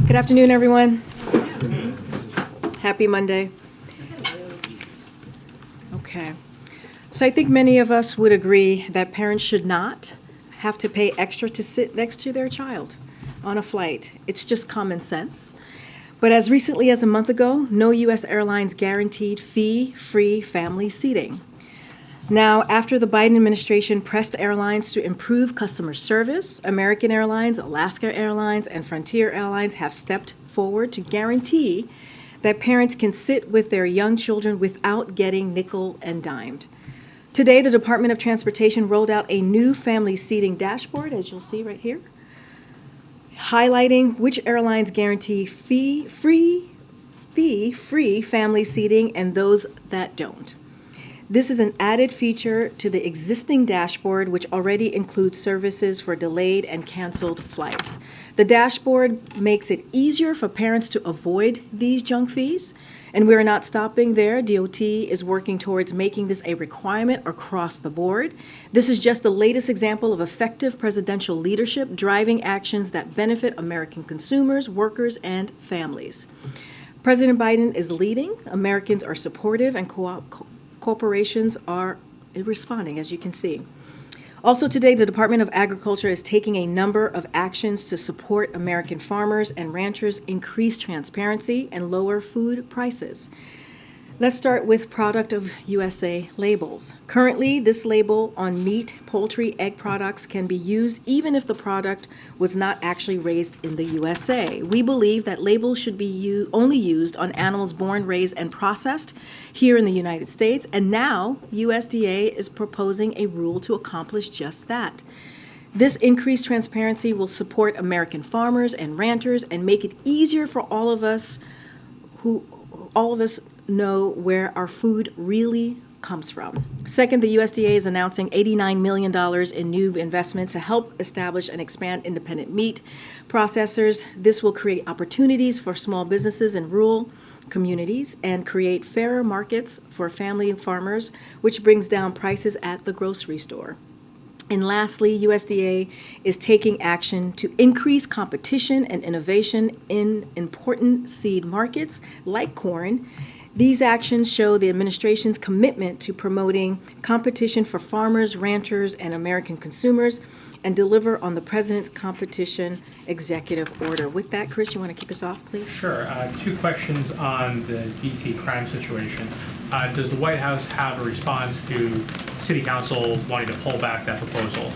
Good afternoon, everyone. Happy Monday. Okay. So I think many of us would agree that parents should not have to pay extra to sit next to their child on a flight. It's just common sense. But as recently as a month ago, no U.S. airlines guaranteed fee-free family seating. Now, after the Biden administration pressed airlines to improve customer service, American Airlines, Alaska Airlines, and Frontier Airlines have stepped forward to guarantee that parents can sit with their young children without getting nickel and dimed. Today, the Department of Transportation rolled out a new family seating dashboard, as you'll see right here, highlighting which airlines guarantee fee-free family seating and those that don't. This is an added feature to the existing dashboard, which already includes services for delayed and canceled flights. The dashboard makes it easier for parents to avoid these junk fees, and we're not stopping there. DOT is working towards making this a requirement across the board. This is just the latest example of effective presidential leadership driving actions that benefit American consumers, workers, and families. President Biden is leading. Americans are supportive, and corporations are responding, as you can see. Also today, the Department of Agriculture is taking a number of actions to support American farmers and ranchers, increase transparency, and lower food prices. Let's start with Product of USA labels. Currently, this label on meat, poultry, egg products can be used even if the product was not actually raised in the USA. We believe that labels should be only used on animals born, raised, and processed here in the United States, and now USDA is proposing a rule to accomplish just that. This increased transparency will support American farmers and ranchers and make it easier for all of us know where our food really comes from. Second, the USDA is announcing $89 million in new investment to help establish and expand independent meat processors. This will create opportunities for small businesses in rural communities and create fairer markets for family farmers, which brings down prices at the grocery store. And lastly, USDA is taking action to increase competition and innovation in important seed markets like corn. These actions show the administration's commitment to promoting competition for farmers, ranchers, and American consumers, and deliver on the President's competition executive order. With that, Chris, you want to kick us off, please? Sure. Two questions on the D.C. crime situation. Does the White House have a response to City Council wanting to pull back that proposal?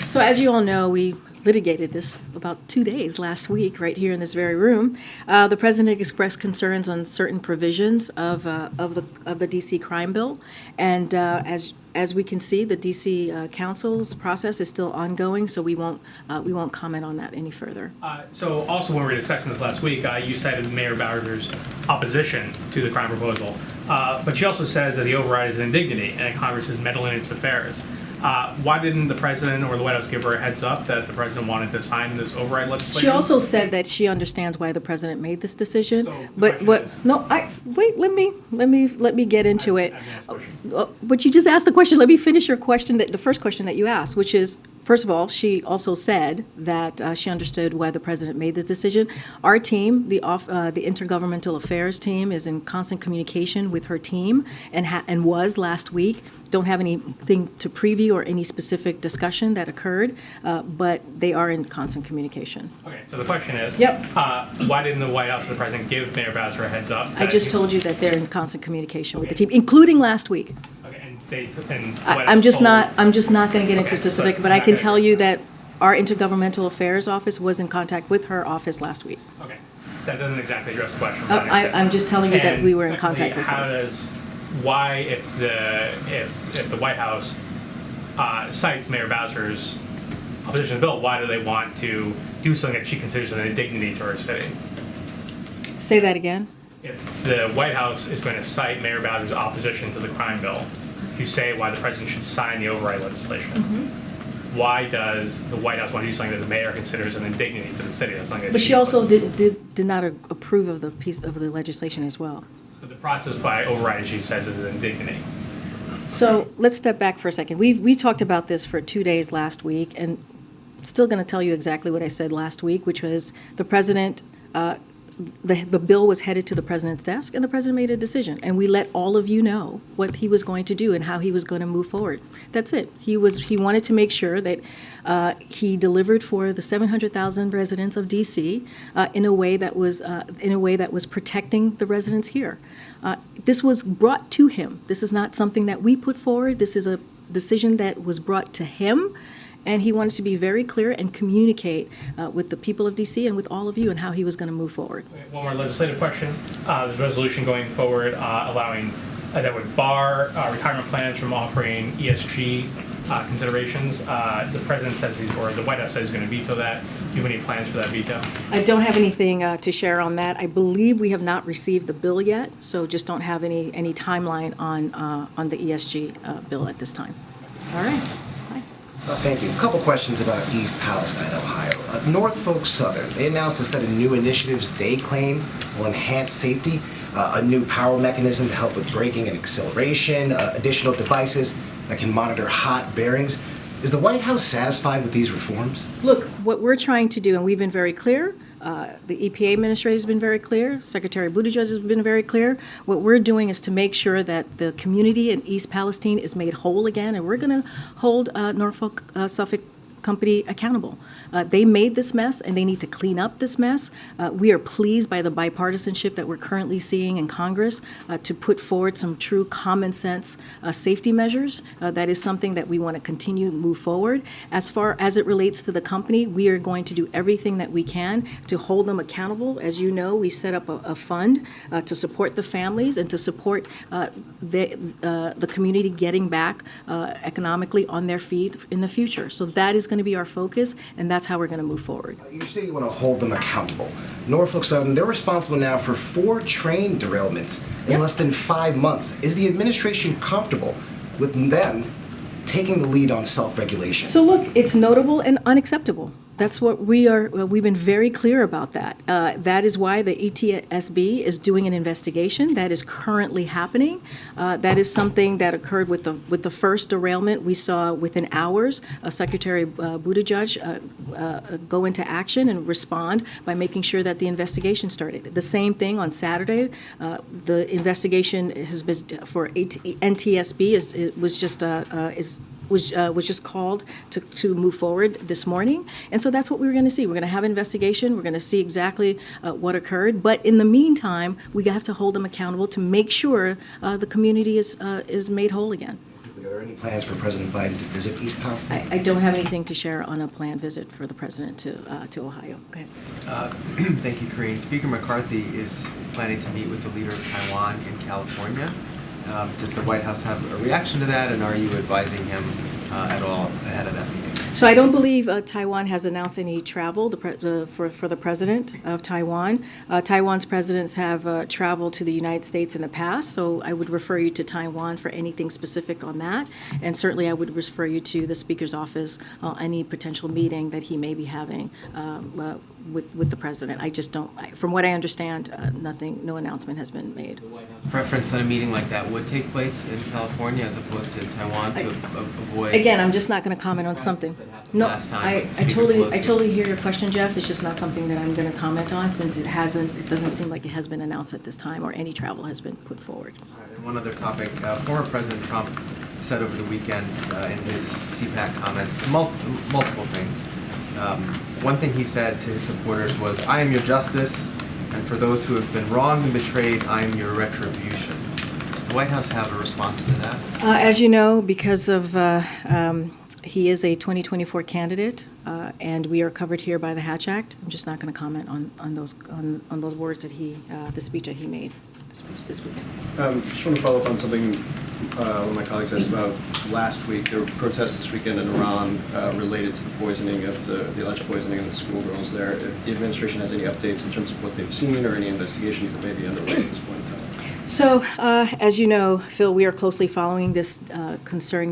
So as you all know, we litigated this about 2 days last week right here in this very room. The president expressed concerns on certain provisions of the D.C. crime bill, and as we can see, the D.C. Council's process is still ongoing, so we won't comment on that any further. So also when we were discussing this last week, you cited Mayor Bowser's opposition to the crime proposal, but she also says that the override is an indignity and that Congress is meddling in its affairs. Why didn't the president or the White House give her a heads up that the president wanted to sign this override legislation? She also said that she understands why the president made this decision. So but let me get into it. But you just asked the question. Let me finish your question, the first question that you asked, which is, first of all, she also said that she understood why the president made this decision. Our team, the Intergovernmental Affairs team, is in constant communication with her team and was last week. Don't have anything to preview or any specific discussion that occurred, but they are in constant communication. Okay, so the question is, Yep. Why didn't the White House or the president give Mayor Bowser a heads up? I just told you that they're in constant communication with the team, including last week. Okay, I'm just not going to get into specific, but I can tell you that our Intergovernmental Affairs office was in contact with her office last week. Okay, that doesn't exactly address the question. I'm just telling you that we were in contact with her. Why, if the White House cites Mayor Bowser's opposition to the bill, why do they want to do something that she considers an indignity to her city? Say that again. If the White House is going to cite Mayor Bowser's opposition to the crime bill to say why the president should sign the override legislation, why does the White House want to do something that the mayor considers an indignity to the city? That's something that but she also did not approve of the piece of the legislation as well. So the process by overriding, she says, is an indignity. So let's step back for a second. We talked about this for 2 days last week, and still going to tell you exactly what I said last week, which was the president the bill was headed to the president's desk, and the president made a decision. And we let all of you know what he was going to do and how he was going to move forward. That's it. He wanted to make sure that he delivered for the 700,000 residents of D.C. In a way that was protecting the residents here. This was brought to him. This is not something that we put forward. This is a decision that was brought to him. And he wanted to be very clear and communicate with the people of D.C. and with all of you and how he was going to move forward. One more legislative question. There's a resolution going forward allowing that would bar retirement plans from offering ESG considerations. The president says or the White House says he's going to veto that. Do you have any plans for that veto? I don't have anything to share on that. I believe we have not received the bill yet, so just don't have any timeline on the ESG bill at this time. All right. Thank you. A couple questions about East Palestine, Ohio. Norfolk Southern, they announced a set of new initiatives they claim will enhance safety, a new power mechanism to help with braking and acceleration, additional devices that can monitor hot bearings. Is the White House satisfied with these reforms? Look, what we're trying to do, and we've been very clear, the EPA administrator has been very clear, Secretary Buttigieg has been very clear. What we're doing is to make sure that the community in East Palestine is made whole again, and we're going to hold Norfolk Suffolk Company accountable. They made this mess, and they need to clean up this mess. We are pleased by the bipartisanship that we're currently seeing in Congress to put forward some true common sense safety measures. That is something that we want to continue to move forward. As far as it relates to the company, we are going to do everything that we can to hold them accountable. As you know, we set up a fund to support the families and to support the community getting back economically on their feet in the future. So that is going to be our focus, and that's how we're going to move forward. You say you want to hold them accountable. Norfolk Southern, they're responsible now for 4 train derailments in less than 5 months. Is the administration comfortable with them taking the lead on self-regulation? So look, it's notable and unacceptable. That's what we've been very clear about that. That is why the ETSB is doing an investigation. That is currently happening. That is something that occurred with the first derailment. We saw within hours Secretary Buttigieg go into action and respond by making sure that the investigation started. The same thing on Saturday. The investigation has been for NTSB was just called to move forward this morning. And so that's what we're going to see. We're going to have an investigation. We're going to see exactly what occurred. But in the meantime, we have to hold them accountable to make sure the community is made whole again. Are there any plans for President Biden to visit East Palestine? I don't have anything to share on a planned visit for the president to Ohio. Go ahead. Thank you, Karine. Speaker McCarthy is planning to meet with the leader of Taiwan in California. Does the White House have a reaction to that, and are you advising him at all ahead of that meeting? So I don't believe Taiwan has announced any travel for the president of Taiwan. Taiwan's presidents have traveled to the United States in the past, so I would refer you to Taiwan for anything specific on that. And certainly I would refer you to the Speaker's office any potential meeting that he may be having with the president. I just don't, from what I understand, no announcement has been made. Preference that a meeting like that would take place in California as opposed to Taiwan to avoid... Again, I'm just not going to comment on something. No, I totally hear your question, Jeff. It's just not something that I'm going to comment on since it doesn't seem like it has been announced at this time or any travel has been put forward. All right, and one other topic. Former President Trump said over the weekend in his CPAC comments multiple things. One thing he said to his supporters was, "I am your justice, and for those who have been wronged and betrayed, I am your retribution." Does the White House have a response to that? As you know, because of he is a 2024 candidate, and we are covered here by the Hatch Act. I'm just not going to comment on those words that the speech that he made this weekend. Just want to follow up on something one of my colleagues asked about last week. There were protests this weekend in Iran related to the poisoning of the alleged poisoning of the schoolgirls there. If the administration has any updates in terms of what they've seen or any investigations that may be underway at this point in time. So, as you know, Phil, we are closely following this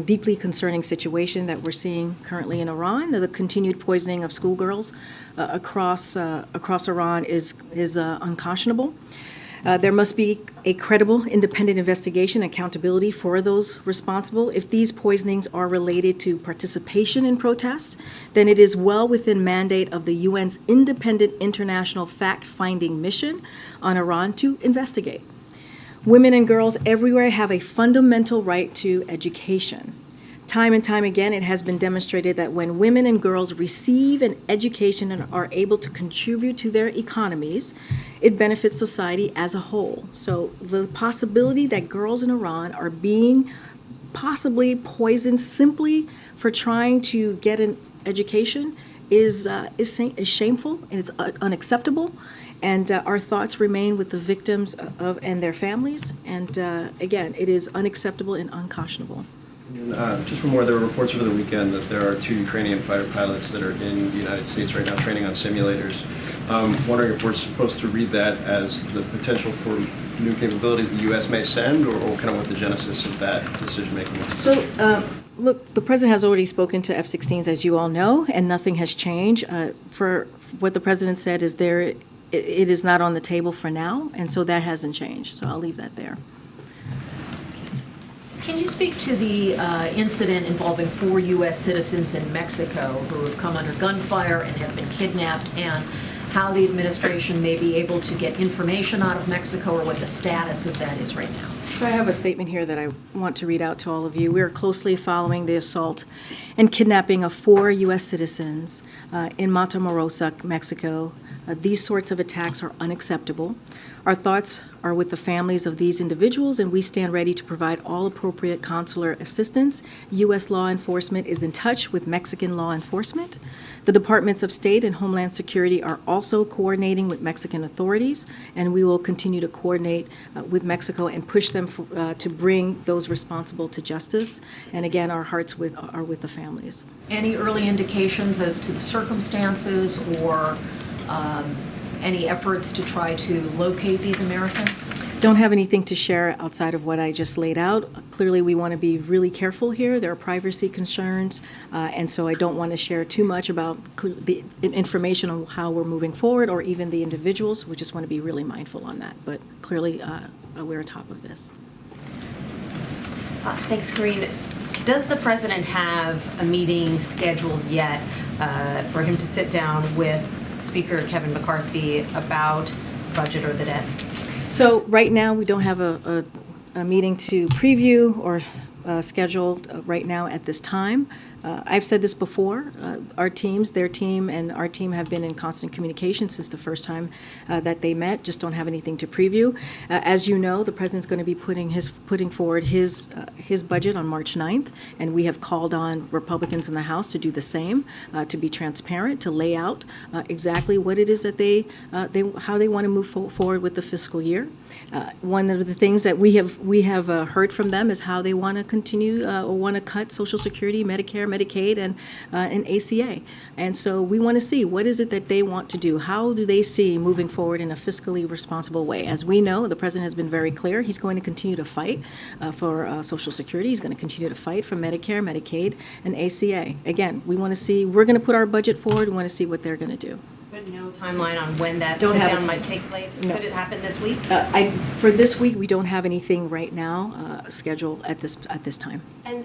deeply concerning situation that we're seeing currently in Iran. The continued poisoning of schoolgirls across Iran is unconscionable. There must be a credible, independent investigation, accountability for those responsible. If these poisonings are related to participation in protest, then it is well within mandate of the UN's independent international fact-finding mission on Iran to investigate. Women and girls everywhere have a fundamental right to education. Time and time again, it has been demonstrated that when women and girls receive an education and are able to contribute to their economies, it benefits society as a whole. So the possibility that girls in Iran are being possibly poisoned simply for trying to get an education is shameful and it's unacceptable. And our thoughts remain with the victims and their families. And again, it is unacceptable and unconscionable. And, just one more, there were reports over the weekend that there are 2 Ukrainian fighter pilots that are in the United States right now training on simulators. Wondering if we're supposed to read that as the potential for new capabilities the U.S. may send, or kind of what the genesis of that decision-making is? So, look, the president has already spoken to F-16s, as you all know, and nothing has changed. For what the president said is it is not on the table for now, and so that hasn't changed. So I'll leave that there. Can you speak to the incident involving 4 U.S. citizens in Mexico who have come under gunfire and have been kidnapped, and how the administration may be able to get information out of Mexico, or what the status of that is right now? So I have a statement here that I want to read out to all of you. We are closely following the assault and kidnapping of 4 U.S. citizens in Matamoros, Mexico. These sorts of attacks are unacceptable. Our thoughts are with the families of these individuals, and we stand ready to provide all appropriate consular assistance. U.S. law enforcement is in touch with Mexican law enforcement. The Departments of State and Homeland Security are also coordinating with Mexican authorities, and we will continue to coordinate with Mexico and push them to bring those responsible to justice. And again, our hearts are with the families. Any early indications as to the circumstances, or any efforts to try to locate these Americans? Don't have anything to share outside of what I just laid out. Clearly, we want to be really careful here. There are privacy concerns, and so I don't want to share too much about the information on how we're moving forward, or even the individuals. We just want to be really mindful on that. But clearly, we're on top of this. Thanks, Karine. Does the president have a meeting scheduled yet for him to sit down with Speaker Kevin McCarthy about budget or the debt? So right now, we don't have a meeting to preview or scheduled right now at this time. I've said this before. Our teams, their team, and our team have been in constant communication since the first time that they met. Just don't have anything to preview. As you know, the president's going to be putting forward his budget on March 9th, and we have called on Republicans in the House to do the same, to be transparent, to lay out exactly what it is that how they want to move forward with the fiscal year. One of the things that we have heard from them is how they want to continue or want to cut Social Security, Medicare, Medicaid, and ACA. And so we want to see what is it that they want to do. How do they see moving forward in a fiscally responsible way? As we know, the president has been very clear. He's going to continue to fight for Social Security. He's going to continue to fight for Medicare, Medicaid, and ACA. Again, we want to see, we're going to put our budget forward. We want to see what they're going to do. But no timeline on when that Don't have sit-down it. might take place? No. Could it happen this week? For this week, we don't have anything right now scheduled at this time. And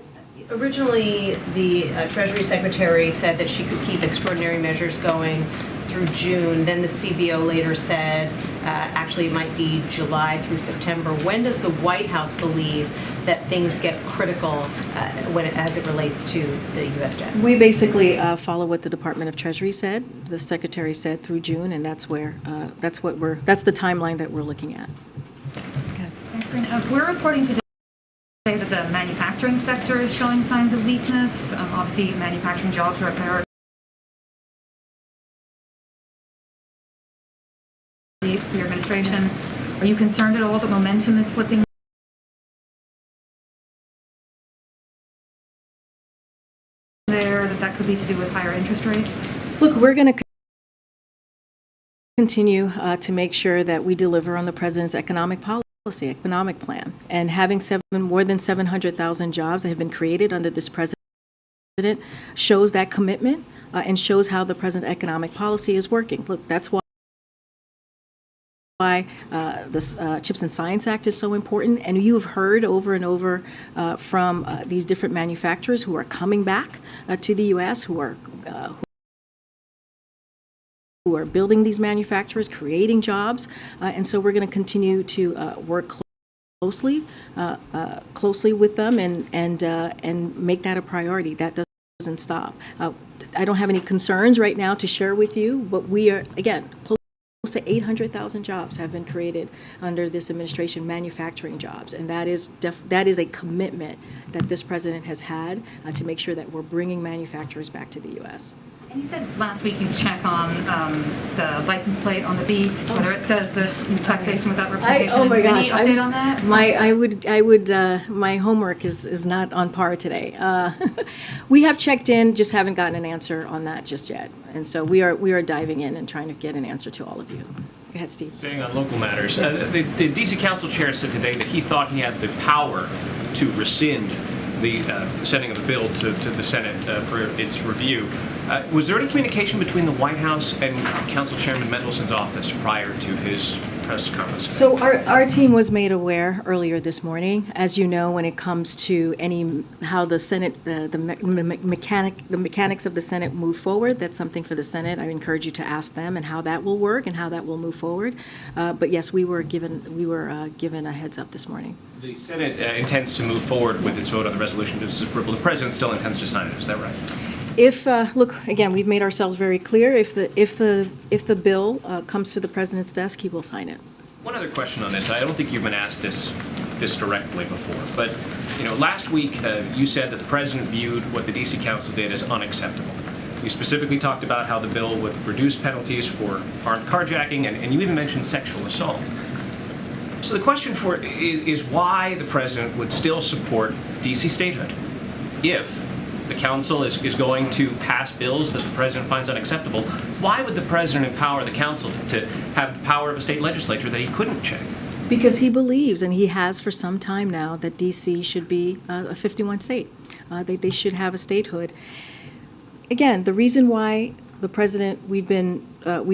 originally, the Treasury Secretary said that she could keep extraordinary measures going through June. Then the CBO later said actually it might be July through September. When does the White House believe that things get critical as it relates to the U.S. debt? We basically follow what the Department of Treasury said. The Secretary said through June, and that's the timeline that we're looking at. Okay. We're reporting today that the manufacturing sector is showing signs of weakness. Obviously, manufacturing jobs are a priority for your administration. Are you concerned at all that momentum is slipping there, that could be to do with higher interest rates? Look, we're going to continue to make sure that we deliver on the president's economic plan. And having more than 700,000 jobs that have been created under this president shows that commitment and shows how the president's economic policy is working. Look, that's why why this Chips and Science Act is so important. And you have heard over and over from these different manufacturers who are coming back to the U.S., who are building these manufacturers, creating jobs. And so we're going to continue to work closely with them and make that a priority. That doesn't stop. I don't have any concerns right now to share with you, but we are, again, close to 800,000 jobs have been created under this administration, manufacturing jobs, and that is a commitment that this president has had to make sure that we're bringing manufacturers back to the U.S. And you said last week you check on the license plate on the Beast, whether it says that taxation without representation. Oh my gosh! Any update on that? My homework is not on par today. We have checked in, just haven't gotten an answer on that just yet, and so we are diving in and trying to get an answer to all of you. Go ahead, Steve. Staying on local matters, the DC Council Chair said today that he thought he had the power to rescind the sending of the bill to the Senate for its review. Was there any communication between the White House and Council Chairman Mendelson's office prior to his press conference? So our team was made aware earlier this morning. As you know, when it comes to how the Senate, the mechanics of the Senate move forward, that's something for the Senate. I encourage you to ask them and how that will work and how that will move forward. But yes, we were given a heads up this morning. The Senate intends to move forward with its vote on the resolution to disapproval. The president still intends to sign it. Is that right? Look, again, we've made ourselves very clear. If the bill comes to the president's desk, he will sign it. One other question on this. I don't think you've been asked this directly before, but last week you said that the president viewed what the DC Council did as unacceptable. You specifically talked about how the bill would reduce penalties for armed carjacking, and you even mentioned sexual assault. So the question is why the president would still support DC statehood if the council is going to pass bills that the president finds unacceptable. Why would the president empower the council to have the power of a state legislature that he couldn't check? Because he believes, and he has for some time now, that DC should be a 51 state. They should have a statehood. Again, the reason why the president, we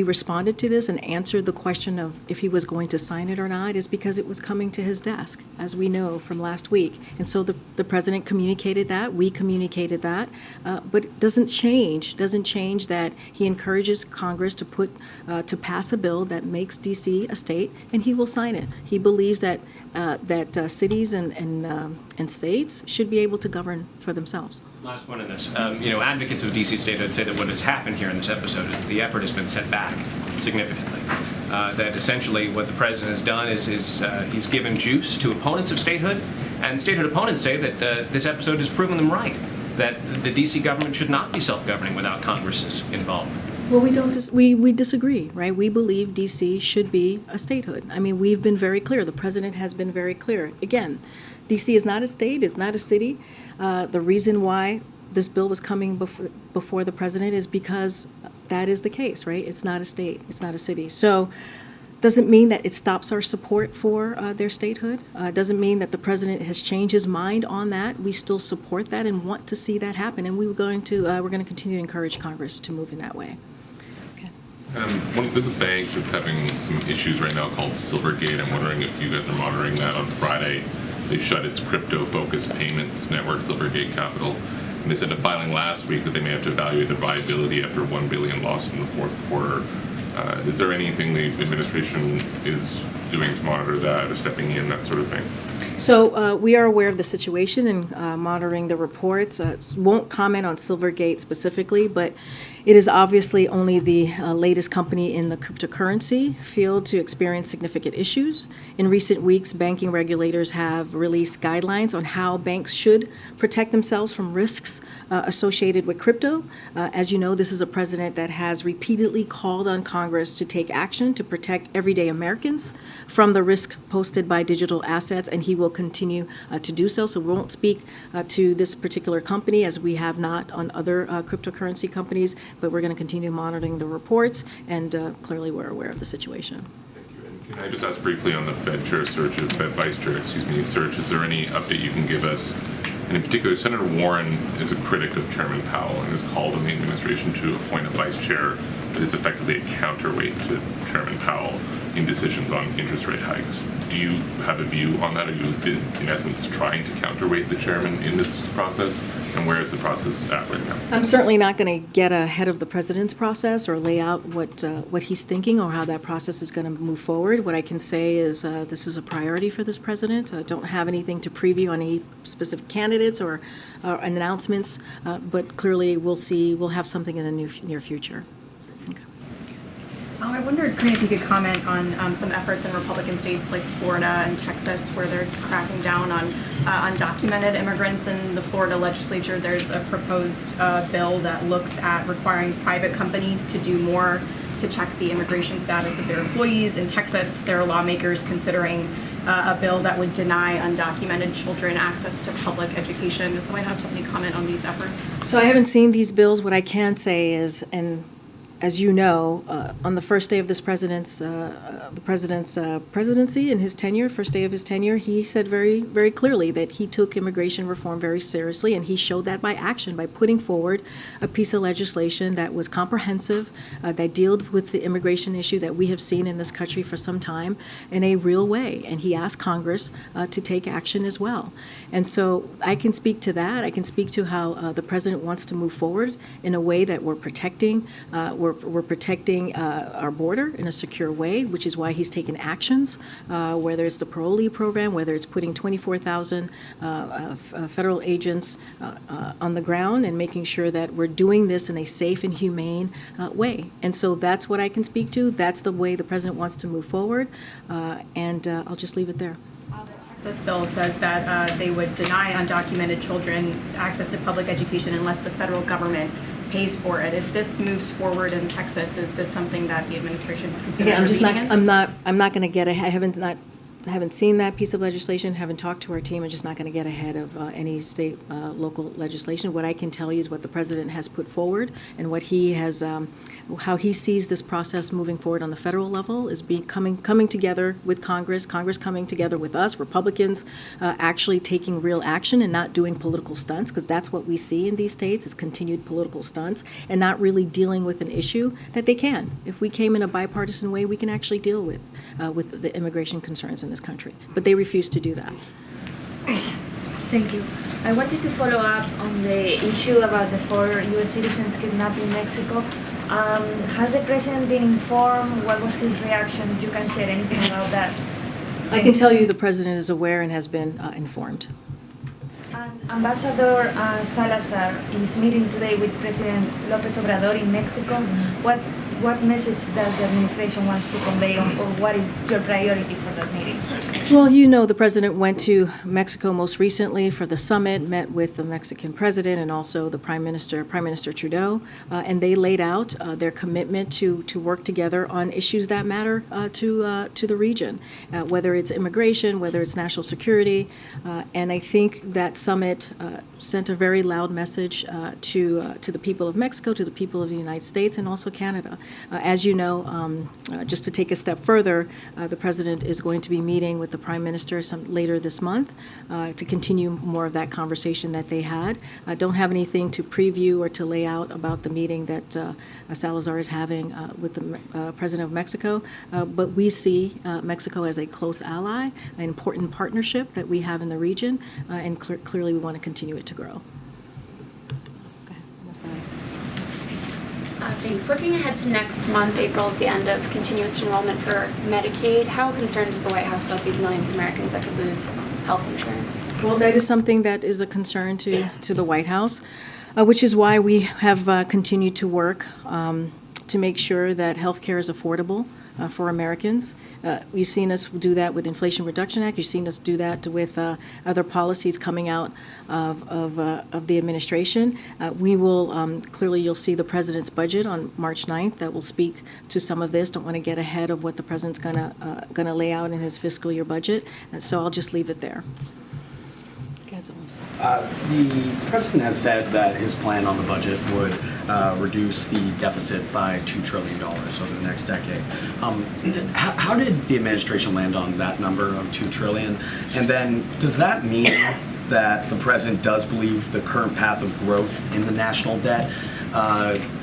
responded to this and answered the question of if he was going to sign it or not is because it was coming to his desk, as we know from last week. And so the president communicated that, we communicated that, but it doesn't change that he encourages Congress to pass a bill that makes DC a state, and he will sign it. He believes that cities and states should be able to govern for themselves. Last one in this. Advocates of DC statehood say that what has happened here in this episode is that the effort has been set back significantly. That essentially what the president has done is he's given juice to opponents of statehood, and statehood opponents say that this episode has proven them right, that the DC government should not be self-governing without Congress's involvement. Well, we disagree, right? We believe DC should be a statehood. I mean, we've been very clear. The president has been very clear. Again, DC is not a state, it's not a city. The reason why this bill was coming before the president is because that is the case, right? It's not a state, it's not a city. So doesn't mean that it stops our support for their statehood. Doesn't mean that the president has changed his mind on that. We still support that and want to see that happen. And we're going to continue to encourage Congress to move in that way. There's a bank that's having some issues right now called Silvergate. I'm wondering if you guys are monitoring that. On Friday, they shut its crypto-focused payments network, Silvergate Capital. And they said in a filing last week that they may have to evaluate their viability after $1 billion lost in the fourth quarter. Is there anything the administration is doing to monitor that, or stepping in, that sort of thing? So we are aware of the situation and monitoring the reports. Won't comment on Silvergate specifically, but it is obviously only the latest company in the cryptocurrency field to experience significant issues. In recent weeks, banking regulators have released guidelines on how banks should protect themselves from risks associated with crypto. As you know, this is a president that has repeatedly called on Congress to take action to protect everyday Americans from the risk posted by digital assets, and he will continue to do so. So we won't speak to this particular company, as we have not on other cryptocurrency companies, but we're going to continue monitoring the reports, and clearly we're aware of the situation. Thank you. And can I just ask briefly on the Fed chair search, Fed vice chair, search, is there any update you can give us? And in particular, Senator Warren is a critic of Chairman Powell and has called on the administration to appoint a vice chair is effectively a counterweight to Chairman Powell in decisions on interest rate hikes. Do you have a view on that? Are you, in essence, trying to counterweight the chairman in this process? And where is the process at right now? I'm certainly not going to get ahead of the president's process or lay out what he's thinking or how that process is going to move forward. What I can say is this is a priority for this president. I don't have anything to preview on any specific candidates or announcements, but clearly we'll have something in the near future. I wondered, Karine, if you could comment on some efforts in Republican states like Florida and Texas where they're cracking down on undocumented immigrants. In the Florida legislature, there's a proposed bill that looks at requiring private companies to do more to check the immigration status of their employees. In Texas, there are lawmakers considering a bill that would deny undocumented children access to public education. Does the White House have any comment on these efforts? So I haven't seen these bills. What I can say is, and as you know, on the first day of this president's presidency in his tenure, first day of his tenure, he said very, very clearly that he took immigration reform very seriously, and he showed that by action, by putting forward a piece of legislation that was comprehensive, that dealt with the immigration issue that we have seen in this country for some time in a real way. And he asked Congress to take action as well. And so I can speak to that. I can speak to how the president wants to move forward in a way that we're protecting our border in a secure way, which is why he's taken actions, whether it's the parolee program, whether it's putting 24,000 federal agents on the ground and making sure that we're doing this in a safe and humane way. And so that's what I can speak to. That's the way the president wants to move forward, and I'll just leave it there. This bill says that they would deny undocumented children access to public education unless the federal government pays for it. If this moves forward in Texas, is this something that the administration would consider? Yeah, intervening in? I'm not going to get ahead. I haven't seen that piece of legislation, haven't talked to our team. I'm just not going to get ahead of any state, local legislation. What I can tell you is what the president has put forward and what he has, how he sees this process moving forward on the federal level is coming together with Congress coming together with us, Republicans, actually taking real action and not doing political stunts, because that's what we see in these states is continued political stunts and not really dealing with an issue that they can. If we came in a bipartisan way, we can actually deal with the immigration concerns in this country, but they refuse to do that. Thank you. I wanted to follow up on the issue about the 4 U.S. citizens kidnapped in Mexico. Has the president been informed? What was his reaction? If you can share anything about that. I can tell you the president is aware and has been informed. Ambassador Salazar is meeting today with President López Obrador in Mexico. What message does the administration want to convey or what is your priority for that meeting? Well, you know, the president went to Mexico most recently for the summit, met with the Mexican president and also the Prime Minister Trudeau, and they laid out their commitment to work together on issues that matter to the region, whether it's immigration, whether it's national security, and I think that summit sent a very loud message to the people of Mexico, to the people of the United States, and also Canada. As you know, just to take a step further, the president is going to be meeting with the Prime Minister later this month to continue more of that conversation that they had. I don't have anything to preview or to lay out about the meeting that Salazar is having with the President of Mexico, but we see Mexico as a close ally, an important partnership that we have in the region, and clearly we want to continue it to grow. Go ahead. Thanks. Looking ahead to next month, April is the end of continuous enrollment for Medicaid. How concerned is the White House about these millions of Americans that could lose health insurance? Well, that is something that is a concern to the White House, which is why we have continued to work to make sure that health care is affordable for Americans. You've seen us do that with Inflation Reduction Act. You've seen us do that with other policies coming out of the administration. We will, clearly you'll see the president's budget on March 9th that will speak to some of this. Don't want to get ahead of what the president's gonna lay out in his fiscal year budget. And so I'll just leave it there. The president has said that his plan on the budget would reduce the deficit by $2 trillion over the next decade. How did the administration land on that number of $2 trillion? And then does that mean that the president does believe the current path of growth in the national debt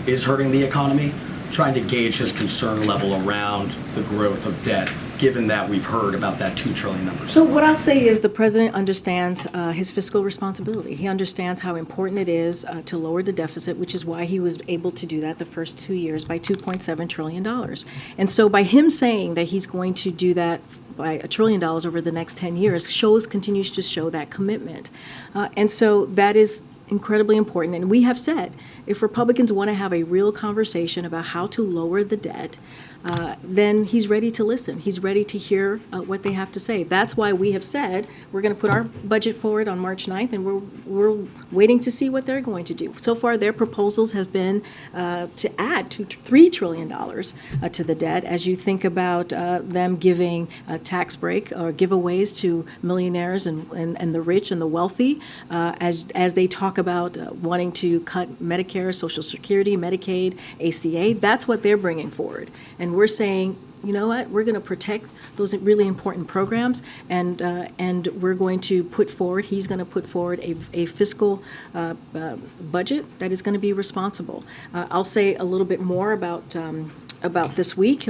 is hurting the economy? trying to gauge his concern level around the growth of debt, given that we've heard about that $2 trillion number. So what I'll say is the president understands his fiscal responsibility. He understands how important it is to lower the deficit, which is why he was able to do that the first 2 years by $2.7 trillion. And so by him saying that he's going to do that by $1 trillion over the next 10 years continues to show that commitment. And so that is incredibly important. And we have said, if Republicans want to have a real conversation about how to lower the debt, then he's ready to listen. He's ready to hear what they have to say. That's why we have said we're going to put our budget forward on March 9th, and we're waiting to see what they're going to do. So far, their proposals have been to add $3 trillion to the debt. As you think about them giving a tax break or giveaways to millionaires and the rich and the wealthy, as they talk about wanting to cut Medicare, Social Security, Medicaid, ACA, that's what they're bringing forward. And we're saying, you know what, we're going to protect those really important programs, and we're going to put forward, he's going to put forward a fiscal budget that is going to be responsible. I'll say a little bit more about this week.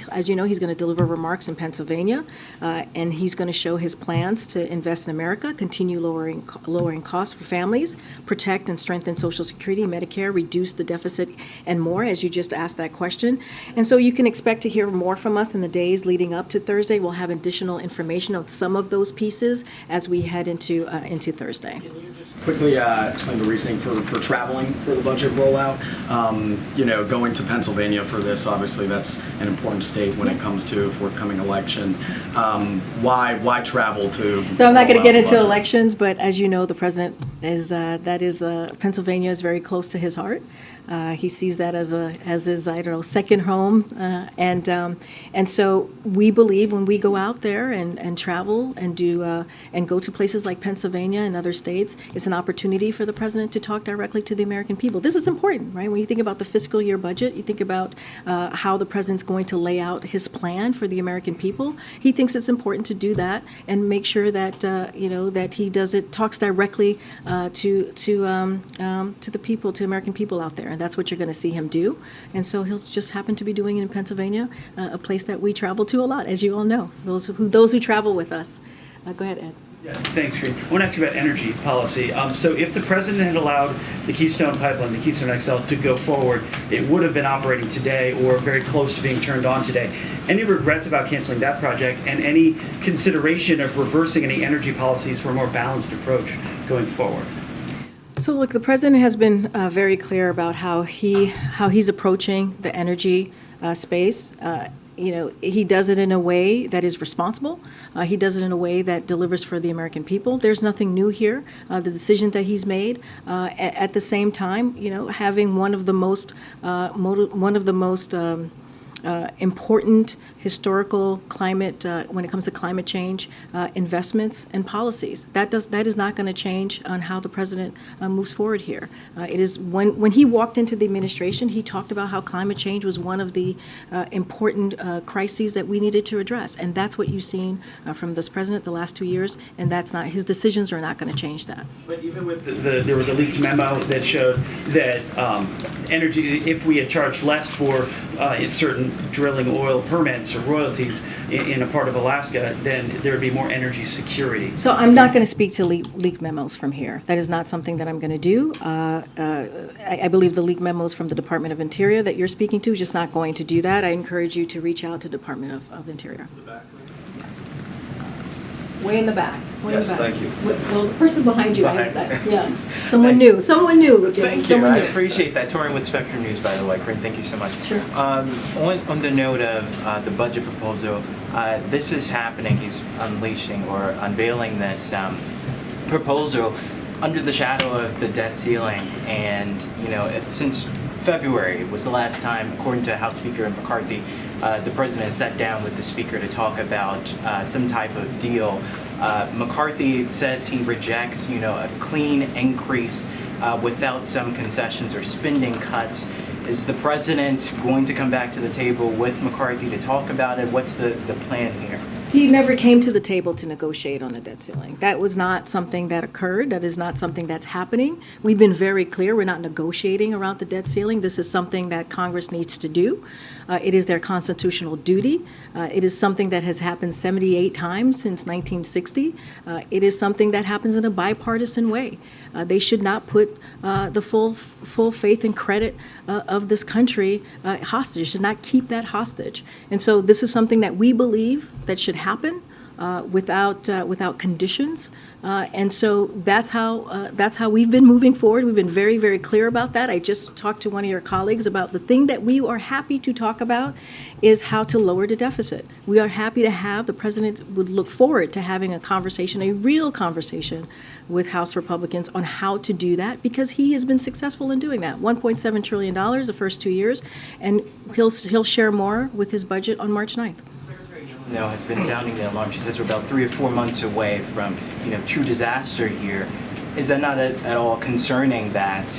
As you know, he's going to deliver remarks in Pennsylvania, and he's going to show his plans to invest in America, continue lowering costs for families, protect and strengthen Social Security, Medicare, reduce the deficit, and more, as you just asked that question. And so you can expect to hear more from us in the days leading up to Thursday. We'll have additional information on some of those pieces as we head into Thursday. Quickly explain the reasoning for traveling for the budget rollout. Going to Pennsylvania for this, obviously that's an important state when it comes to a forthcoming election. Why travel to? So I'm not going to get into budget? elections, but as you know, the president Pennsylvania is very close to his heart. He sees that as his second home, and so we believe when we go out there and travel and do and go to places like Pennsylvania and other states, it's an opportunity for the president to talk directly to the American people. This is important, right? When you think about the fiscal year budget, you think about how the president's going to lay out his plan for the American people. He thinks it's important to do that and make sure that that he talks directly to the people, to American people out there. And that's what you're going to see him do. And so he'll just happen to be doing it in Pennsylvania, a place that we travel to a lot, as you all know, those who travel with us. Go ahead, Ed. Yeah, thanks, Karine. I want to ask you about energy policy. So if the president had allowed the Keystone Pipeline, the Keystone XL, to go forward, it would have been operating today or very close to being turned on today. Any regrets about canceling that project, and any consideration of reversing any energy policies for a more balanced approach going forward? So look, the president has been very clear about how he's approaching the energy space. He does it in a way that is responsible. He does it in a way that delivers for the American people. There's nothing new here. The decision that he's made, at the same time, having one of the most important historical climate, when it comes to climate change, investments and policies. That is not going to change on how the president moves forward here. It is when he walked into the administration, he talked about how climate change was one of the important crises that we needed to address, and that's what you've seen from this president the last 2 years. And his decisions are not going to change that. But even with there was a leaked memo that showed that energy, if we had charged less for certain drilling oil permits or royalties in a part of Alaska, then there would be more energy security. So I'm not going to speak to leaked memos from here. That is not something that I'm going to do. I believe the leaked memos from the Department of Interior that you're speaking to is just not going to do that. I encourage you to reach out to the Department of Interior. Way in the back. Yes, thank you. Well, the person behind you. Yes, someone Thank new. Someone new. Thank you. Someone I new. appreciate that. Touring with Spectrum News, by the way. Karine, thank you so much. Sure. On the note of the budget proposal, this is happening. He's unleashing or unveiling this proposal under the shadow of the debt ceiling. And, since February was the last time, according to House Speaker McCarthy, the president has sat down with the speaker to talk about some type of deal. McCarthy says he rejects, a clean increase without some concessions or spending cuts. Is the president going to come back to the table with McCarthy to talk about it? What's the plan here? He never came to the table to negotiate on the debt ceiling. That was not something that occurred. That is not something that's happening. We've been very clear. We're not negotiating around the debt ceiling. This is something that Congress needs to do. It is their constitutional duty. It is something that has happened 78 times since 1960. It is something that happens in a bipartisan way. They should not put the full faith and credit of this country hostage, should not keep that hostage. And so this is something that we believe that should happen without conditions. And so that's how we've been moving forward. We've been very, very clear about that. I just talked to one of your colleagues about the thing that we are happy to talk about is how to lower the deficit. We are happy to have, the president would look forward to having a conversation, a real conversation with House Republicans on how to do that, because he has been successful in doing that. $1.7 trillion the first 2 years, and he'll share more with his budget on March 9th. Has been sounding the alarm. She says we're about 3 or 4 months away from, true disaster here. Is that not at all concerning that,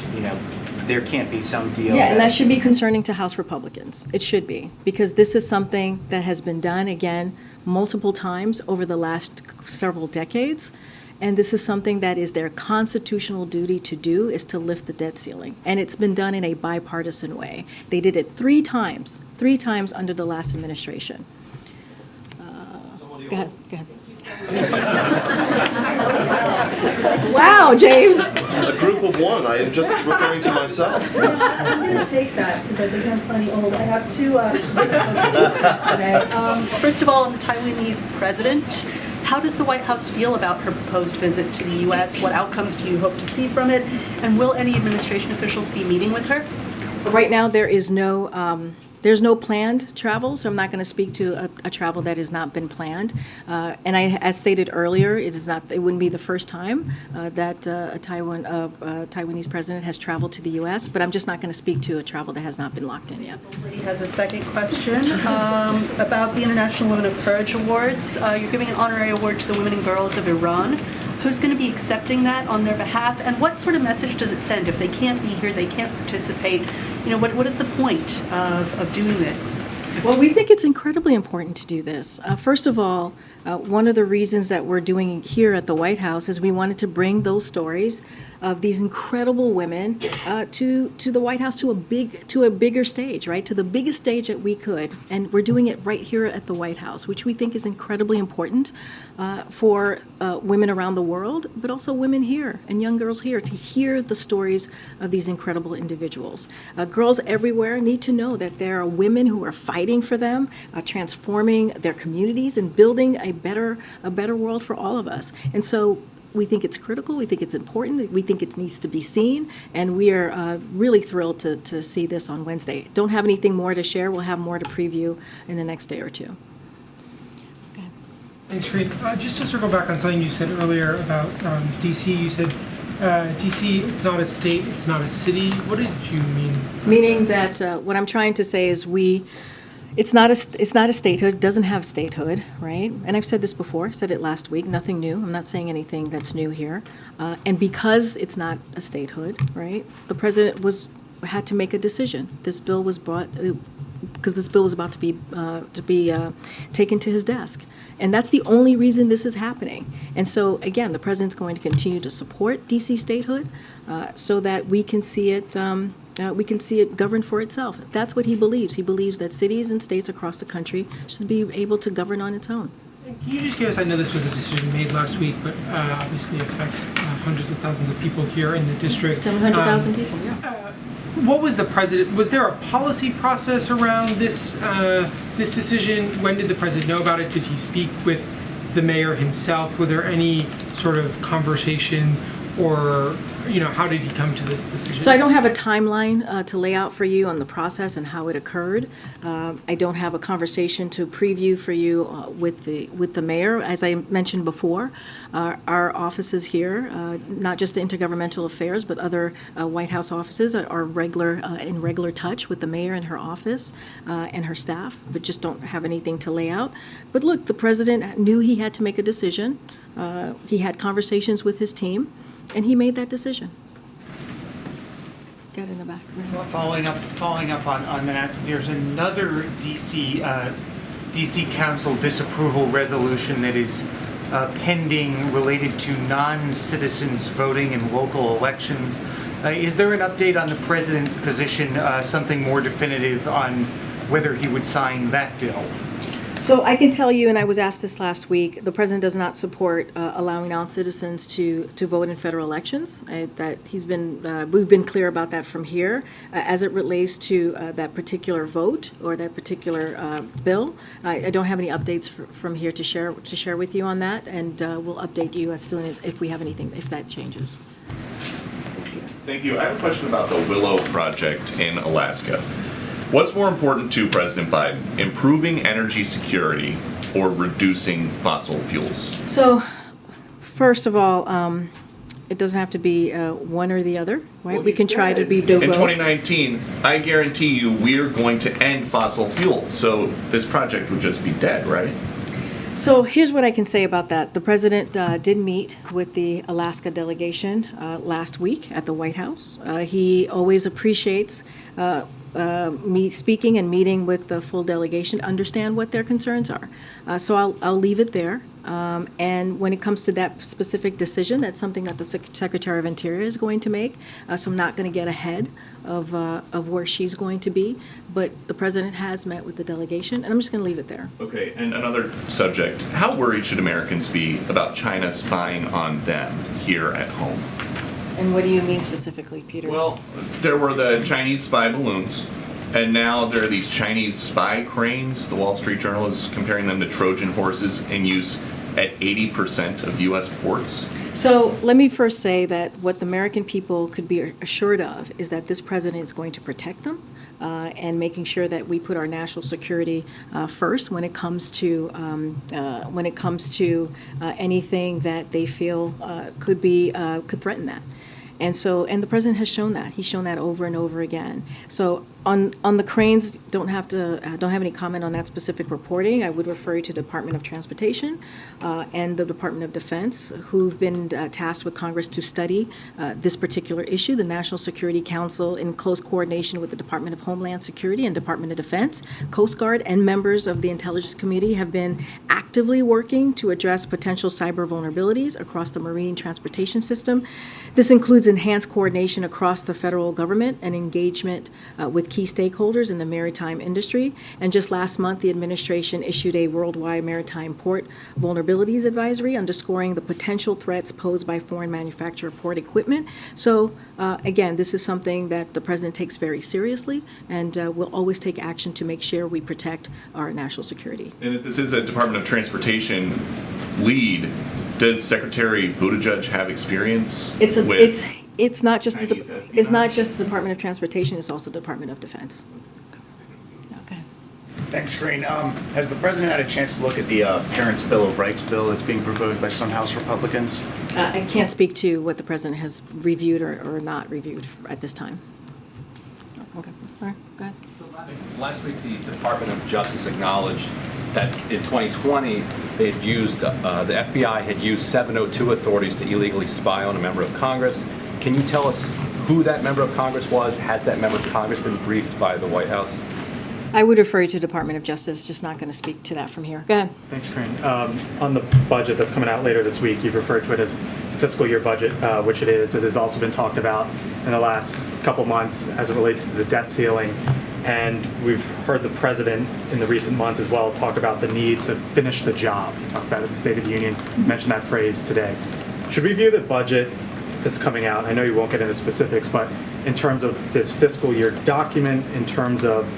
there can't be some deal? Yeah, and that should be concerning to House Republicans. It should be, because this is something that has been done, again, multiple times over the last several decades. And this is something that is their constitutional duty to do, is to lift the debt ceiling. And it's been done in a bipartisan way. They did it 3 times under the last administration. Go ahead. Wow, James. A group of one. I am just referring to myself. I'm going to take that because I think I'm plenty old. I have 2 questions today. First of all, on the Taiwanese president, how does the White House feel about her proposed visit to the U.S.? What outcomes do you hope to see from it? And will any administration officials be meeting with her? Right now, there's no planned travel, so I'm not going to speak to a travel that has not been planned. And as stated earlier, it wouldn't be the first time that a Taiwanese president has traveled to the U.S., but I'm just not going to speak to a travel that has not been locked in yet. He has a second question about the International Women of Courage Awards. You're giving an honorary award to the women and girls of Iran. Who's going to be accepting that on their behalf, and what sort of message does it send if they can't be here, they can't participate? What is the point of doing this? Well, we think it's incredibly important to do this. First of all, one of the reasons that we're doing it here at the White House is we wanted to bring those stories of these incredible women to the White House, to a bigger stage, right? To the biggest stage that we could. And we're doing it right here at the White House, which we think is incredibly important for women around the world, but also women here and young girls here to hear the stories of these incredible individuals. Girls everywhere need to know that there are women who are fighting for them, transforming their communities and building a better world for all of us. And so we think it's critical, we think it's important, we think it needs to be seen, and we are really thrilled to see this on Wednesday. Don't have anything more to share. We'll have more to preview in the next day or 2. Thanks, Karine. Just to circle back on something you said earlier about D.C., you said D.C., it's not a state, it's not a city. What did you mean? Meaning that what I'm trying to say is it's not a statehood, it doesn't have statehood, right? And I've said this before, said it last week, nothing new. I'm not saying anything that's new here. And because it's not a statehood, right, the president had to make a decision. This bill was brought because this bill was about to be taken to his desk. And that's the only reason this is happening. And so, again, the president's going to continue to support D.C. statehood so that we can see it govern for itself. That's what he believes. He believes that cities and states across the country should be able to govern on its own. Can you just give us, I know this was a decision made last week, but obviously affects hundreds of thousands of people here in the district. 700,000 people, yeah. What was was there a policy process around this decision? When did the president know about it? Did he speak with the mayor himself? Were there any sort of conversations, or how did he come to this decision? So I don't have a timeline to lay out for you on the process and how it occurred. I don't have a conversation to preview for you with the mayor. As I mentioned before, our offices here, not just the Intergovernmental Affairs, but other White House offices are in regular touch with the mayor and her office and her staff, but just don't have anything to lay out. But look, the president knew he had to make a decision. He had conversations with his team, and he made that decision. Get in the back. Following up on that, there's another D.C. DC Council disapproval resolution that is pending related to non-citizens voting in local elections. Is there an update on the president's position, something more definitive on whether he would sign that bill? So I can tell you, and I was asked this last week, the president does not support allowing non-citizens to vote in federal elections. We've been clear about that from here. As it relates to that particular vote or that particular bill, I don't have any updates from here to share with you on that, and we'll update you as soon as if we have anything, if that changes. Thank you. I have a question about the Willow Project in Alaska. What's more important to President Biden, improving energy security or reducing fossil fuels? So, first of all, it doesn't have to be one or the other, right? Well, we can try to be in both. 2019, I guarantee you we're going to end fossil fuel. So this project would just be dead, right? So here's what I can say about that. The president did meet with the Alaska delegation last week at the White House. He always appreciates me speaking and meeting with the full delegation, understand what their concerns are. So I'll leave it there. And when it comes to that specific decision, that's something that the Secretary of Interior is going to make. So I'm not going to get ahead of where she's going to be. But the president has met with the delegation, and I'm just going to leave it there. Okay, and another subject. How worried should Americans be about China spying on them here at home? And what do you mean specifically, Peter? Well, there were the Chinese spy balloons, and now there are these Chinese spy cranes. The Wall Street Journal is comparing them to Trojan horses in use at 80% of U.S. ports. So let me first say that what the American people could be assured of is that this president is going to protect them and making sure that we put our national security first when it comes to anything that they feel could threaten that. And the president has shown that. He's shown that over and over again. So on the cranes, don't have any comment on that specific reporting. I would refer you to the Department of Transportation and the Department of Defense, who've been tasked with Congress to study this particular issue. The National Security Council, in close coordination with the Department of Homeland Security and Department of Defense, Coast Guard, and members of the Intelligence Committee have been actively working to address potential cyber vulnerabilities across the marine transportation system. This includes enhanced coordination across the federal government and engagement with key stakeholders in the maritime industry. And just last month, the administration issued a worldwide maritime port vulnerabilities advisory underscoring the potential threats posed by foreign manufactured port equipment. So again, this is something that the president takes very seriously, and will always take action to make sure we protect our national security. And if this is a Department of Transportation lead, does Secretary Buttigieg have experience It's not just the Department of Transportation, it's also the Department of Defense. Okay. Thanks, Karine. Has the president had a chance to look at the Parents' Bill of Rights bill that's being proposed by some House Republicans? I can't speak to what the president has reviewed or not reviewed at this time. Okay. All right. Go ahead. Last week, the Department of Justice acknowledged that in 2020, they had used, the FBI had used 702 authorities to illegally spy on a member of Congress. Can you tell us who that member of Congress was? Has that member of Congress been briefed by the White House? I would refer you to Department of Justice, just not going to speak to that from here. Go ahead. Thanks, Karine. On the budget that's coming out later this week, you've referred to it as the fiscal year budget, which it is. It has also been talked about in the last couple months as it relates to the debt ceiling. And we've heard the president in the recent months as well talk about the need to finish the job. He talked about it at the State of the Union, mentioned that phrase today. Should we view the budget that's coming out, I know you won't get into specifics, but in terms of this fiscal year document, in terms of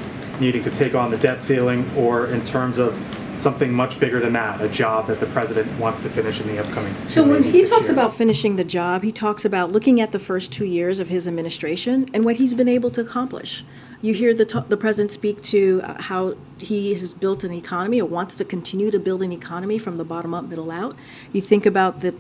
needing to take on the debt ceiling, or in terms of something much bigger than that, a job that the president wants to finish in the upcoming So when he talks about finishing the job, he talks about looking at the first 2 years of his administration and what he's been able to accomplish. You hear the president speak to how he has built an economy or wants to continue to build an economy from the bottom up, middle out. You think about the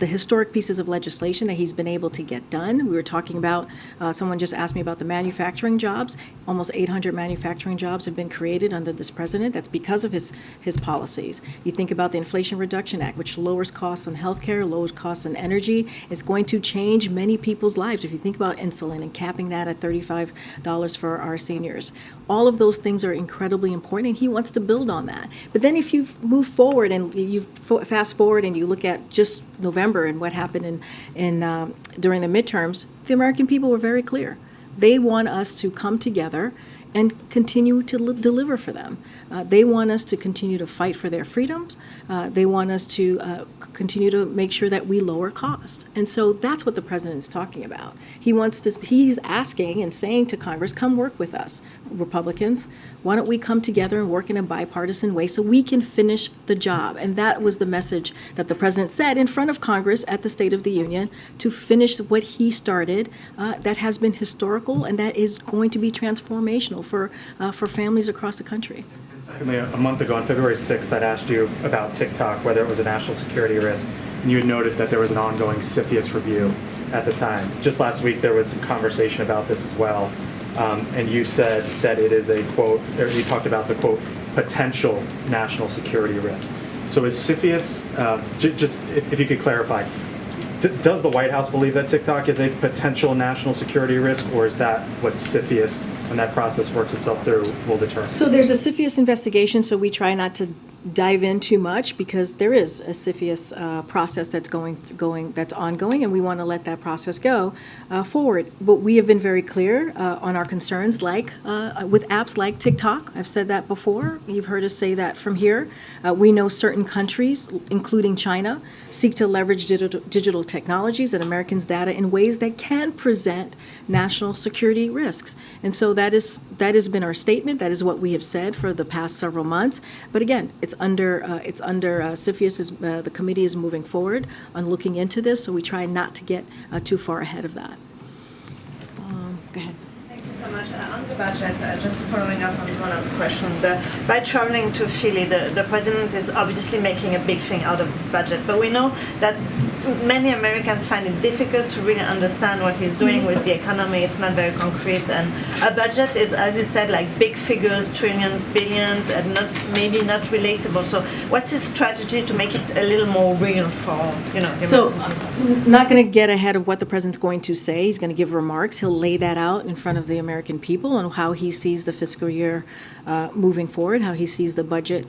historic pieces of legislation that he's been able to get done. We were talking about, someone just asked me about the manufacturing jobs. Almost 800 manufacturing jobs have been created under this president. That's because of his policies. You think about the Inflation Reduction Act, which lowers costs on healthcare, lowers costs on energy. It's going to change many people's lives. If you think about insulin and capping that at $35 for for our seniors. All of those things are incredibly important, and he wants to build on that. But then if you move forward and you fast forward and you look at just November and what happened during the midterms, the American people were very clear. They want us to come together and continue to deliver for them. They want us to continue to fight for their freedoms. They want us to continue to make sure that we lower cost. And so that's what the president's talking about. He's asking and saying to Congress, come work with us, Republicans. Why don't we come together and work in a bipartisan way so we can finish the job? And that was the message that the president said in front of Congress at the State of the Union, to finish what he started that has been historical and that is going to be transformational for families across the country. Secondly, a month ago, on February 6th, I'd asked you about TikTok, whether it was a national security risk, and you had noted that there was an ongoing CFIUS review at the time. Just last week, there was some conversation about this as well, and you said that it is a, quote, or you talked about the, quote, potential national security risk. So is CFIUS, just if you could clarify, does the White House believe that TikTok is a potential national security risk, or is that what CFIUS, when that process works itself through, will determine? So there's a CFIUS investigation, so we try not to dive in too much because there is a CFIUS process that's that's ongoing, and we want to let that process go forward. But we have been very clear on our concerns, like with apps like TikTok. I've said that before. You've heard us say that from here. We know certain countries, including China, seek to leverage digital technologies and Americans' data in ways that can present national security risks. And so that has been our statement. That is what we have said for the past several months. But again, it's under CFIUS. The committee is moving forward on looking into this, so we try not to get too far ahead of that. Go ahead. Thank you so much. On the budget, just following up on Zwanan's question, by traveling to Philly, the president is obviously making a big thing out of this budget, but we know that many Americans find it difficult to really understand what he's doing with the economy. It's not very concrete, and a budget is, as you said, like big figures, trillions, billions, and maybe not relatable. So what's his strategy to make it a little more real for, the So, American people? not going to get ahead of what the president's going to say. He's going to give remarks. He'll lay that out in front of the American people on how he sees the fiscal year moving forward, how he sees the budget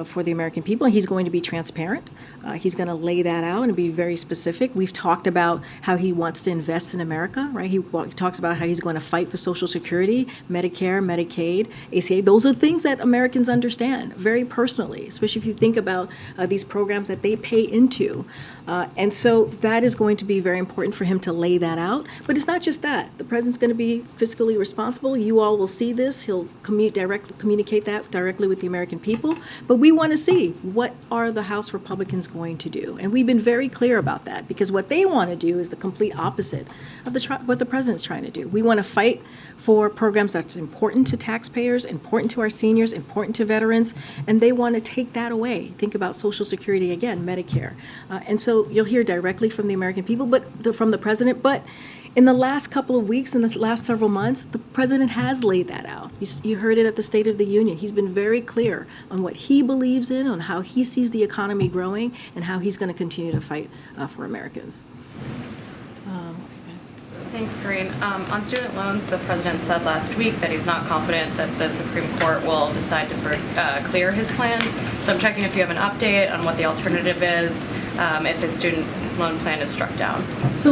for the American people. And he's going to be transparent. He's going to lay that out and be very specific. We've talked about how he wants to invest in America, right? He talks about how he's going to fight for Social Security, Medicare, Medicaid, ACA. Those are things that Americans understand very personally, especially if you think about these programs that they pay into. And so that is going to be very important for him to lay that out. But it's not just that. The president's going to be fiscally responsible. You all will see this. He'll communicate that directly with the American people. But we want to see, what are the House Republicans going to do? And we've been very clear about that, because what they want to do is the complete opposite of what the president's trying to do. We want to fight for programs that's important to taxpayers, important to our seniors, important to veterans, and they want to take that away. Think about Social Security again, Medicare. And so you'll hear directly from the American people, but from the president. But in the last couple of weeks, in the last several months, the president has laid that out. You heard it at the State of the Union. He's been very clear on what he believes in, on how he sees the economy growing, and how he's going to continue to fight for Americans. Thanks, Karine. On student loans, the president said last week that he's not confident that the Supreme Court will decide to clear his plan. So I'm checking if you have an update on what the alternative is if his student loan plan is struck down. So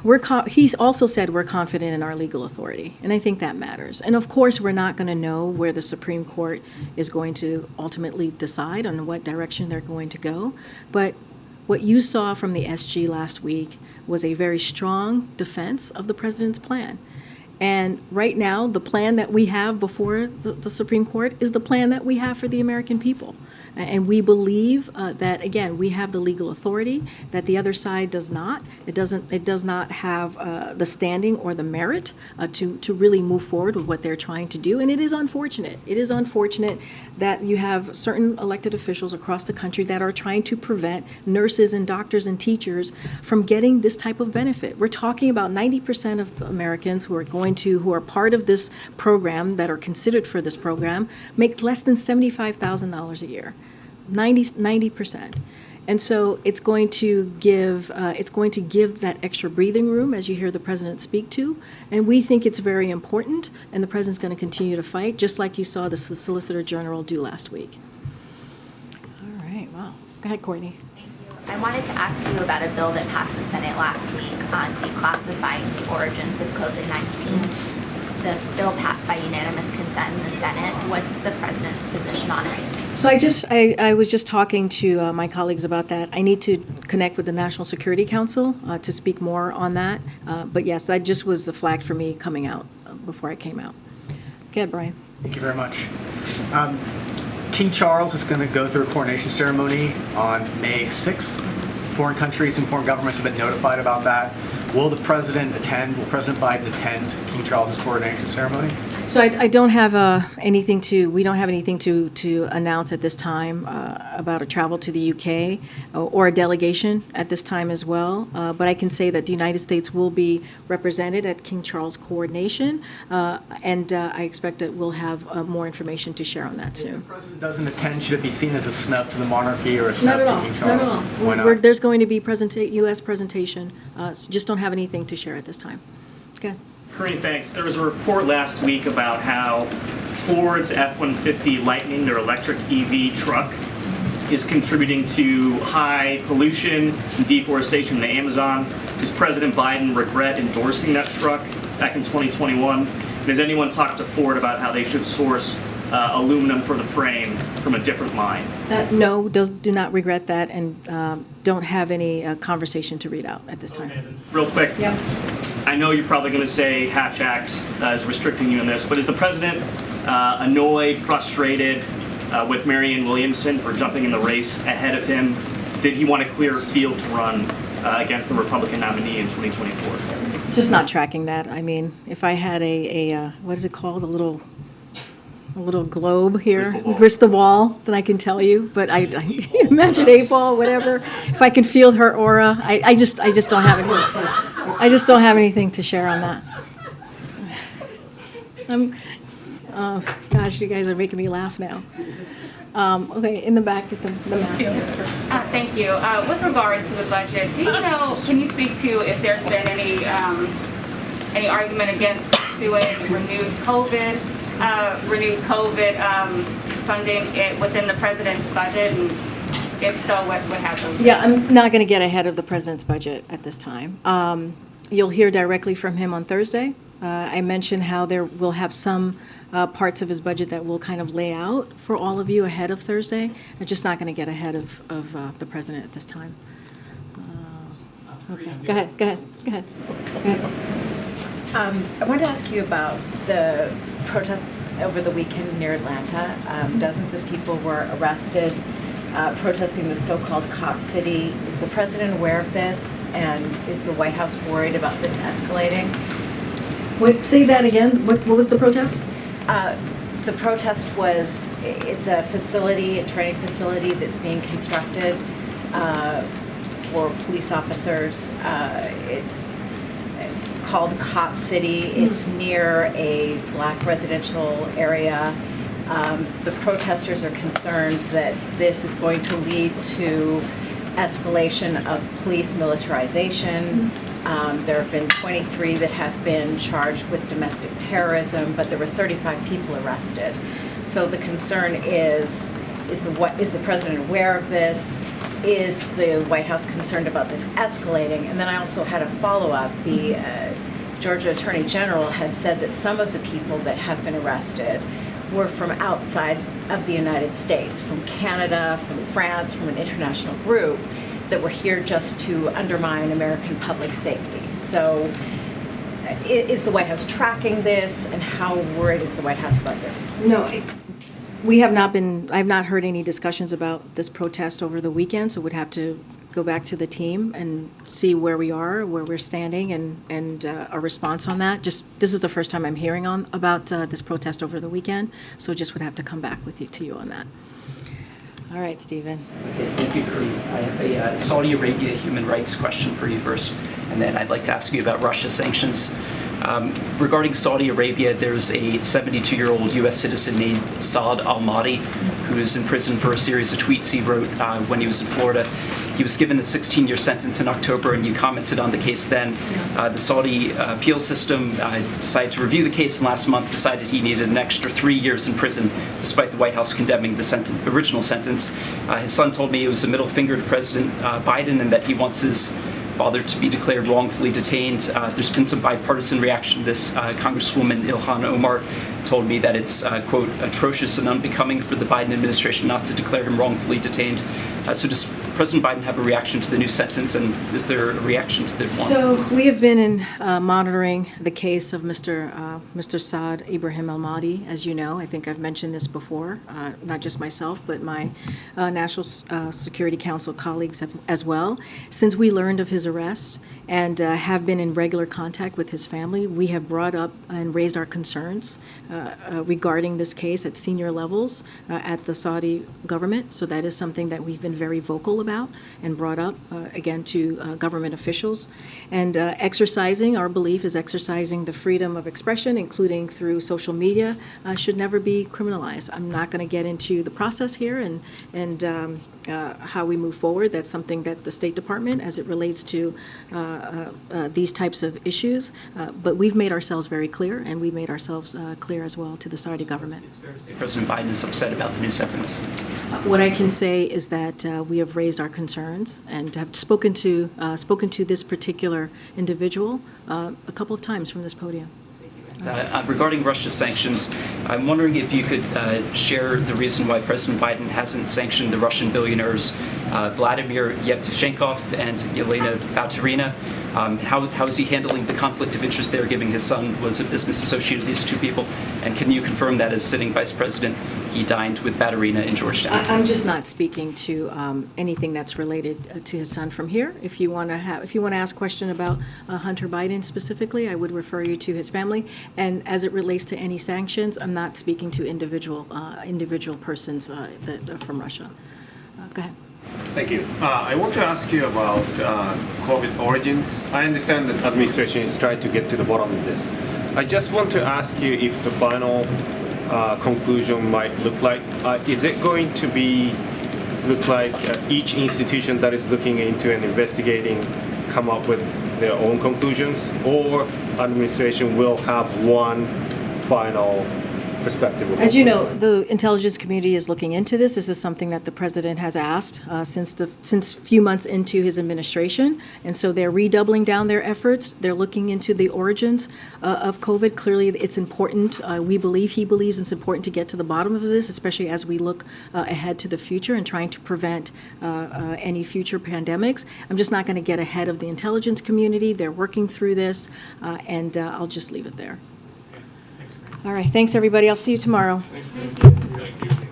look, he's also said we're confident in our legal authority, and I think that matters. And of course, we're not going to know where the Supreme Court is going to ultimately decide on what direction they're going to go. But what you saw from the SG last week was a very strong defense of the president's plan. And right now, the plan that we have before the Supreme Court is the plan that we have for the American people. And we believe that, again, we have the legal authority that the other side does not. It does not have the standing or the merit to really move forward with what they're trying to do. And it is unfortunate. It is unfortunate that you have certain elected officials across the country that are trying to prevent nurses and doctors and teachers from getting this type of benefit. We're talking about 90% of Americans who are part of this program, that are considered for this program, make less than $75,000 a year. 90%. And so it's going to give that extra breathing room, as you hear the president speak to. And we think it's very important, and the president's going to continue to fight, just like you saw the Solicitor General do last week. All right, wow. Go ahead, Courtney. I wanted to ask you about a bill that passed the Senate last week on declassifying the origins of COVID-19. The bill passed by unanimous consent in the Senate. What's the president's position on it? So I was just talking to my colleagues about that. I need to connect with the National Security Council to speak more on that. But yes, that just was a flag for me coming out before I came out. Go ahead, Brian. Thank you very much. King Charles is going to go through a coronation ceremony on May 6th. Foreign countries and foreign governments have been notified about that. Will the president attend? Will President Biden attend King Charles's coronation ceremony? So I don't have anything to. We don't have anything to announce at this time about a travel to the UK or a delegation at this time as well. But I can say that the United States will be represented at King Charles' coronation, and I expect that we'll have more information to share on that soon. If the president doesn't attend, should it be seen as a snub to the monarchy or a snub to King Charles? Not at all. Why not? There's going to be U.S. presentation. So just don't have anything to share at this time. Okay. Karine, thanks. There was a report last week about how Ford's F-150 Lightning, their electric EV truck, is contributing to high pollution and deforestation in the Amazon. Does President Biden regret endorsing that truck back in 2021? And has anyone talked to Ford about how they should source aluminum for the frame from a different mine? No, do not regret that, and don't have any conversation to read out at this time. Okay, real quick. Yeah. I know you're probably going to say Hatch Act is restricting you in this, but is the president annoyed, frustrated with Marianne Williamson for jumping in the race ahead of him? Did he want a clear field to run against the Republican nominee in 2024? Just not tracking that. I mean, if I had a what is it called, a little globe here, crystal ball, then I can tell you. But I imagine 8-ball, whatever. If I can feel her aura, I just don't have any. I just don't have anything to share on that. Gosh, you guys are making me laugh now. Okay, in the back with the mask. Thank you. With regard to the budget, can you speak to if there's been any argument against pursuing renewed COVID funding within the president's budget? And if so, what happens? Yeah, I'm not going to get ahead of the president's budget at this time. You'll hear directly from him on Thursday. I mentioned how we'll have some parts of his budget that we'll kind of lay out for all of you ahead of Thursday. I'm just not going to get ahead of the president at this time. Okay, go ahead. I wanted to ask you about the protests over the weekend near Atlanta. Dozens of people were arrested protesting the so-called cop city. Is the president aware of this, and is the White House worried about this escalating? Wait, say that again. What was the protest? The protest was, it's a facility, a training facility that's being constructed for police officers. It's called Cop City. It's near a black residential area. The protesters are concerned that this is going to lead to escalation of police militarization. There have been 23 that have been charged with domestic terrorism, but there were 35 people arrested. So the concern is the president aware of this? Is the White House concerned about this escalating? And then I also had a follow-up. The Georgia Attorney General has said that some of the people that have been arrested were from outside of the United States, from Canada, from France, from an international group that were here just to undermine American public safety. So is the White House tracking this, and how worried is the White House about this? No, we have not been, I've not heard any discussions about this protest over the weekend, so we'd have to go back to the team and see where we are, where we're standing, and a response on that. Just, this is the first time I'm hearing about this protest over the weekend, so just would have to come back to you on that. All right, Stephen. Okay, thank you, Karine. I have a Saudi Arabia human rights question for you first, and then I'd like to ask you about Russia sanctions. Regarding Saudi Arabia, there's a 72-year-old U.S. citizen named Saad al-Mahdi who's in prison for a series of tweets he wrote when he was in Florida. He was given a 16-year sentence in October, and you commented on the case then. The Saudi appeals system decided to review the case, and last month decided he needed an extra 3 years in prison, despite the White House condemning the original sentence. His son told me it was a middle finger to President Biden, and that he wants his father to be declared wrongfully detained. There's been some bipartisan reaction to this. Congresswoman Ilhan Omar told me that it's, quote, atrocious and unbecoming for the Biden administration not to declare him wrongfully detained. So does President Biden have a reaction to the new sentence, and is there a reaction to the one? So we have been monitoring the case of Mr. Saad Ibrahim al-Mahdi, as you know. I think I've mentioned this before, not just myself, but my National Security Council colleagues as well. Since we learned of his arrest and have been in regular contact with his family, we have brought up and raised our concerns regarding this case at senior levels at the Saudi government. So that is something that we've been very vocal about and brought up again to government officials. And our belief is exercising the freedom of expression, including through social media, should never be criminalized. I'm not going to get into the process here and how we move forward. That's something that the State Department, as it relates to these types of issues, but we've made ourselves very clear, and we made ourselves clear as well to the Saudi government. President Biden is upset about the new sentence. What I can say is that we have raised our concerns and have spoken to this particular individual a couple of times from this podium. Regarding Russia's sanctions, I'm wondering if you could share the reason why President Biden hasn't sanctioned the Russian billionaires Vladimir Yevtushenkov and Yelena Baturina. How is he handling the conflict of interest there, given his son was a business associate of these two people? And can you confirm that as sitting vice president, he dined with Baturina in Georgetown? I'm just not speaking to anything that's related to his son from here. If you want to ask a question about Hunter Biden specifically, I would refer you to his family. And as it relates to any sanctions, I'm not speaking to individual persons that from Russia. Go ahead. Thank you. I want to ask you about COVID origins. I understand that administration is trying to get to the bottom of this. I just want to ask you if the final conclusion might look like, is it going to look like each institution that is looking into and investigating come up with their own conclusions, or administration will have one final perspective? As you know, the intelligence community is looking into this. This is something that the president has asked since few months into his administration, and so they're redoubling down their efforts. They're looking into the origins of COVID. Clearly, it's important. He believes it's important to get to the bottom of this, especially as we look ahead to the future and trying to prevent any future pandemics. I'm just not going to get ahead of the intelligence community. They're working through this, and I'll just leave it there. All right, thanks everybody. I'll see you tomorrow. Thank you.